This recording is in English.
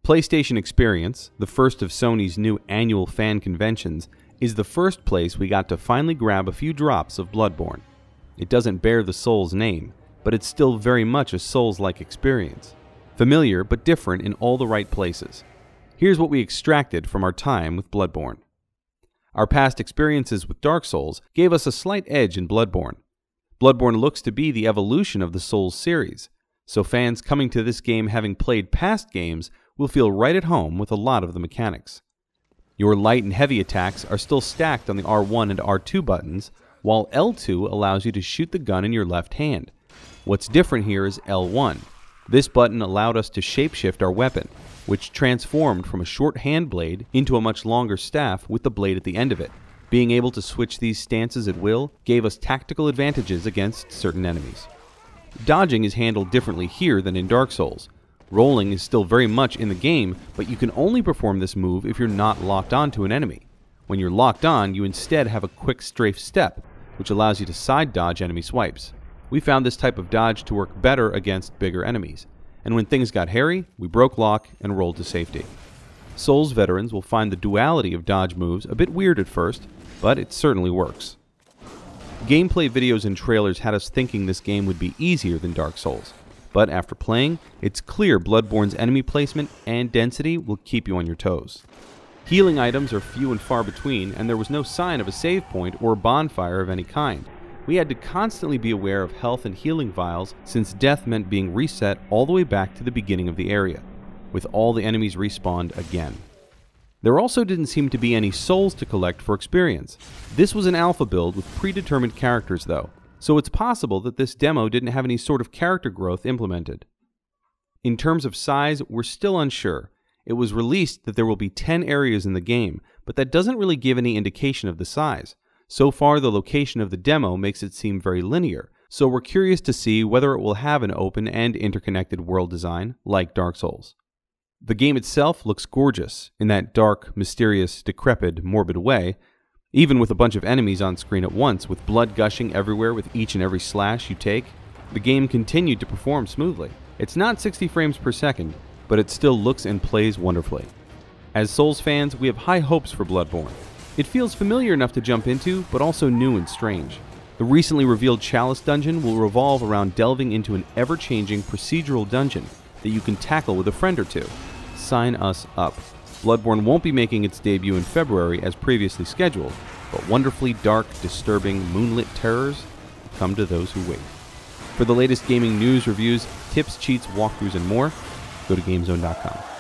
PlayStation Experience, the first of Sony's new annual fan conventions, is the first place we got to finally grab a few drops of Bloodborne. It doesn't bear the Souls name, but it's still very much a Souls-like experience. Familiar, but different in all the right places. Here's what we extracted from our time with Bloodborne. Our past experiences with Dark Souls gave us a slight edge in Bloodborne. Bloodborne looks to be the evolution of the Souls series, so fans coming to this game having played past games will feel right at home with a lot of the mechanics. Your light and heavy attacks are still stacked on the R1 and R2 buttons, while L2 allows you to shoot the gun in your left hand. What's different here is L1. This button allowed us to shapeshift our weapon, which transformed from a short hand blade into a much longer staff with the blade at the end of it. Being able to switch these stances at will gave us tactical advantages against certain enemies. Dodging is handled differently here than in Dark Souls. Rolling is still very much in the game, but you can only perform this move if you're not locked onto an enemy. When you're locked on, you instead have a quick strafe step, which allows you to side dodge enemy swipes. We found this type of dodge to work better against bigger enemies, and when things got hairy, we broke lock and rolled to safety. Souls veterans will find the duality of dodge moves a bit weird at first, but it certainly works. Gameplay videos and trailers had us thinking this game would be easier than Dark Souls, but after playing, it's clear Bloodborne's enemy placement and density will keep you on your toes. Healing items are few and far between, and there was no sign of a save point or bonfire of any kind. We had to constantly be aware of health and healing vials, since death meant being reset all the way back to the beginning of the area, with all the enemies respawned again. There also didn't seem to be any souls to collect for experience. This was an alpha build with predetermined characters though, so it's possible that this demo didn't have any sort of character growth implemented. In terms of size, we're still unsure. It was released that there will be 10 areas in the game, but that doesn't really give any indication of the size. So far, the location of the demo makes it seem very linear, so we're curious to see whether it will have an open and interconnected world design like Dark Souls. The game itself looks gorgeous in that dark, mysterious, decrepit, morbid way, even with a bunch of enemies on screen at once with blood gushing everywhere with each and every slash you take. The game continued to perform smoothly. It's not 60 frames per second, but it still looks and plays wonderfully. As Souls fans, we have high hopes for Bloodborne. It feels familiar enough to jump into, but also new and strange. The recently revealed Chalice dungeon will revolve around delving into an ever-changing procedural dungeon that you can tackle with a friend or two. Sign us up. Bloodborne won't be making its debut in February as previously scheduled, but wonderfully dark, disturbing, moonlit terrors come to those who wait. For the latest gaming news, reviews, tips, cheats, walkthroughs, and more, go to GameZone.com.